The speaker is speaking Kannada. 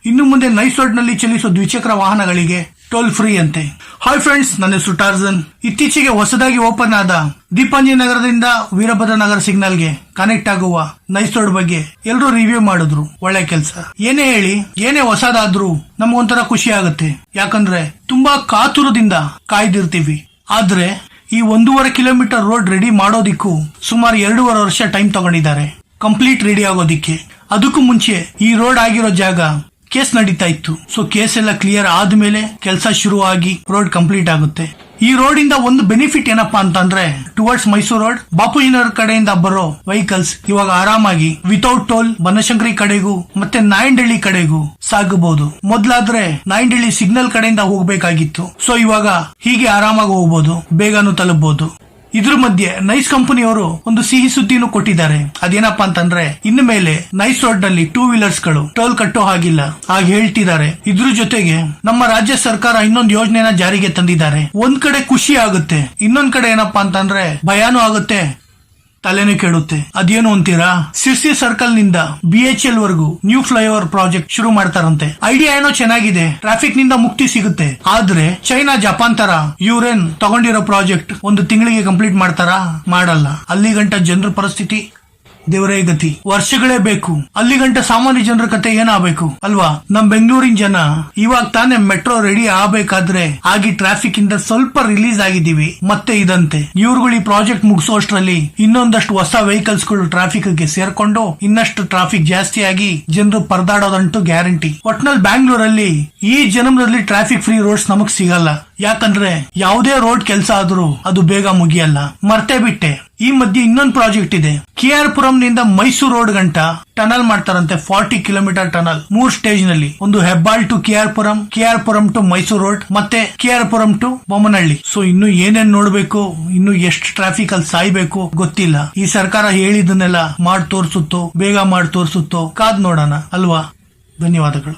ಇನ್ನು ಮುಂದೆ ನೈಸ್ ರೋಡ್ ನಲ್ಲಿ ಚಲಿಸುವ ದ್ವಿಚಕ್ರ ವಾಹನಗಳಿಗೆ ಟೋಲ್ ಫ್ರೀ ಅಂತೆ. ಹಾಯ್ ಫ್ರೆಂಡ್ಸ್, ನನ್ನ ಹೆಸರು ಟಾರ್ಜನ್. ಇತ್ತೀಚೆಗೆ ಹೊಸದಾಗಿ ಓಪನ್ ಆದ ದೀಪಾಂಜಲಿ ನಗರದಿಂದ ವೀರಭದ್ರ ನಗರ ಸಿಗ್ನಲ್ಗೆ ಕನೆಕ್ಟ್ ಆಗುವ ನೈಸ್ ರೋಡ್ ಬಗ್ಗೆ ಎಲ್ಲರೂ ರಿವ್ಯೂ ಮಾಡಿದ್ರು. ಒಳ್ಳೆ ಕೆಲಸ. ಏನೇ ಹೇಳಿ, ಏನೇ ಹೊಸದಾದ್ರೂ ನಮ್ಗೊಂಥರ ಖುಷಿ ಆಗುತ್ತೆ. ಯಾಕಂದ್ರೆ ತುಂಬಾ ಕಾತುರದಿಂದ ಕಾಯ್ದಿರ್ತೀವಿ. ಆದ್ರೆ ಈ 1.5 ಕಿಲೋಮೀಟರ್ ರೋಡ್ ರೆಡಿ ಮಾಡೋದಿಕ್ಕೂ ಸುಮಾರು 2.5 ವರ್ಷ ಟೈಮ್ ತಗೊಂಡಿದ್ದಾರೆ ಕಂಪ್ಲೀಟ್ ರೆಡಿ ಆಗೋದಿಕ್ಕೆ. ಅದಕ್ಕೂ ಮುಂಚೆ ಈ ರೋಡ್ ಆಗಿರೋ ಜಾಗ ಕೇಸ್ ನಡೀತಾ ಇತ್ತು. ಸೊ ಕೇಸ್ ಎಲ್ಲ ಕ್ಲಿಯರ್ ಆದ್ಮೇಲೆ ಕೆಲಸ ಶುರುವಾಗಿ ರೋಡ್ ಕಂಪ್ಲೀಟ್ ಆಗುತ್ತೆ. ಈ ರೋಡ್ ಇಂದ ಒಂದು ಬೆನಿಫಿಟ್ ಏನಪ್ಪಾ ಅಂತಂದ್ರೆ, ಟುವರ್ಡ್ಸ್ ಮೈಸೂರು ರೋಡ್, ಬಾಪೂಜಿನಗರ ಕಡೆಯಿಂದ ಬರೋ ವೆಹಿಕಲ್ಸ್ ಇವಾಗ ಆರಾಮಾಗಿ ವಿತೌಟ್ ಟೋಲ್ ಬನಶಂಕರಿ ಕಡೆಗೂ ಮತ್ತೆ ನಾಯಂಡಹಳ್ಳಿ ಕಡೆಗೂ ಸಾಗಬಹುದು. ಮೊದ್ಲಾದ್ರೆ ನಾಯಂಡಹಳ್ಳಿ ಸಿಗ್ನಲ್ ಕಡೆಯಿಂದ ಹೋಗ್ಬೇಕಾಗಿತ್ತು. ಸೊ ಇವಾಗ ಹೀಗೆ ಆರಾಮಾಗಿ ಹೋಗ್ಬೋದು, ಬೇಗನೂ ತಲುಪಬಹುದು. ಇದ್ರ ಮಧ್ಯೆ ನೈಸ್ ಕಂಪನಿಯವರು ಒಂದು ಸಿಹಿ ಸುದ್ದಿನೂ ಕೊಟ್ಟಿದ್ದಾರೆ. ಅದೇನಪ್ಪಾ ಅಂತಂದ್ರೆ, ಇನ್ನು ಮೇಲೆ ನೈಸ್ ರೋಡ್ ನಲ್ಲಿ 2 ವೀಲರ್ಸ್ ಗಳು ಟೋಲ್ ಕಟ್ಟೋ ಹಾಗಿಲ್ಲ ಆಗ ಹೇಳ್ತಿದ್ದಾರೆ. ಇದ್ರ ಜೊತೆಗೆ ನಮ್ಮ ರಾಜ್ಯ ಸರ್ಕಾರ ಇನ್ನೊಂದು ಯೋಜನೆನ ಜಾರಿಗೆ ತಂದಿದ್ದಾರೆ. ಒಂದ್ ಕಡೆ ಖುಷಿ ಆಗುತ್ತೆ, ಇನ್ನೊಂದ್ ಕಡೆ ಏನಪ್ಪಾ ಅಂತಂದ್ರೆ ಭಯಾನೂ ಆಗುತ್ತೆ, ತಲೆನೂ ಕೆಡುತ್ತೆ. ಅದೇನು ಅಂತೀರಾ? ಸಿರ್ಸಿ ಸರ್ಕಲ್ ನಿಂದ BHL ವರೆಗೂ ನ್ಯೂ ಫ್ಲೈಓವರ್ ಪ್ರಾಜೆಕ್ಟ್ ಶುರು ಮಾಡ್ತಾರಂತೆ. ಐಡಿಯಾ ಏನೋ ಚೆನ್ನಾಗಿದೆ, ಟ್ರಾಫಿಕ್ ನಿಂದ ಮುಕ್ತಿ ಸಿಗುತ್ತೆ. ಆದ್ರೆ ಚೈನಾ, ಜಪಾನ್ ತರ ಇವ್ರೇನ್ ತಗೊಂಡಿರೋ ಪ್ರಾಜೆಕ್ಟ್ 1 ತಿಂಗಳಿಗೆ ಕಂಪ್ಲೀಟ್ ಮಾಡ್ತಾರಾ? ಮಾಡಲ್ಲ. ಅಲ್ಲಿ ಗಂಟ ಜನರ ಪರಿಸ್ಥಿತಿ ದೇವರೇ ಗತಿ. ವರ್ಷಗಳೇ ಬೇಕು. ಅಲ್ಲಿ ಗಂಟ ಸಾಮಾನ್ಯ ಜನರ ಕತೆ ಏನಾಗಬೇಕು ಅಲ್ವಾ? ನಮ್ ಬೆಂಗಳೂರಿನ ಜನ ಇವಾಗ ತಾನೇ ಮೆಟ್ರೋ ರೆಡಿ ಆಗಬೇಕಾದ್ರೆ ಆಗಿ ಟ್ರಾಫಿಕ್ ಇಂದ ಸ್ವಲ್ಪ ರಿಲೀಸ್ ಆಗಿದ್ದೀವಿ. ಮತ್ತೆ ಇದಂತೆ ಇವ್ರುಗಳು ಈ ಪ್ರಾಜೆಕ್ಟ್ ಮುಗಿಸೋಷ್ಟ್ರಲ್ಲಿ ಇನ್ನೊಂದಷ್ಟು ಹೊಸ ವೆಹಿಕಲ್ಸ್ ಗಳು ಟ್ರಾಫಿಕ್ ಗೆ ಸೇರ್ಕೊಂಡು ಇನ್ನಷ್ಟು ಟ್ರಾಫಿಕ್ ಜಾಸ್ತಿ ಆಗಿ ಜನರು ಪರದಾಡೋದಂತೂ ಗ್ಯಾರಂಟಿ. ಒಟ್ನಲ್ಲಿ ಬ್ಯಾಂಗ್ಳೂರಲ್ಲಿ ಈ ಜನ್ಮದಲ್ಲಿ ಟ್ರಾಫಿಕ್ ಫ್ರೀ ರೋಡ್ಸ್ ನಮಗ್ ಸಿಗಲ್ಲ. ಯಾಕಂದ್ರೆ ಯಾವುದೇ ರೋಡ್ ಕೆಲಸ ಆದ್ರೂ ಅದು ಬೇಗ ಮುಗಿಯಲ್ಲ. ಮರ್ತೇ ಬಿಟ್ಟೆ, ಈ ಮಧ್ಯೆ ಇನ್ನೊಂದು ಪ್ರಾಜೆಕ್ಟ್ ಇದೆ. KR ಪುರಂ ನಿಂದ ಮೈಸೂರು ರೋಡ್ ಗಂಟ ಟನಲ್ ಮಾಡ್ತಾರಂತೆ. 40 ಕಿಲೋಮೀಟರ್ ಟನಲ್ 3 ಸ್ಟೇಜ್ ನಲ್ಲಿ. ಒಂದು Hebbal to KR Puram to Mysuru road, ಮತ್ತೆ KR Puram to Bommanahalli. So ಇನ್ನು ಏನೇನ್ ನೋಡ್ಬೇಕು, ಇನ್ನು ಎಷ್ಟು ಟ್ರಾಫಿಕ್ ಅಲ್ಲಿ ಸಾಯ್ಬೇಕು ಗೊತ್ತಿಲ್ಲ. ಈ ಸರ್ಕಾರ ಹೇಳಿದ್ದನ್ನೆಲ್ಲ ಮಾಡಿ ತೋರ್ಸುತ್ತೋ, ಬೇಗ ಮಾಡಿ ತೋರ್ಸುತ್ತೋ, ಕಾದ್ ನೋಡೋಣ ಅಲ್ವಾ? ಧನ್ಯವಾದಗಳು.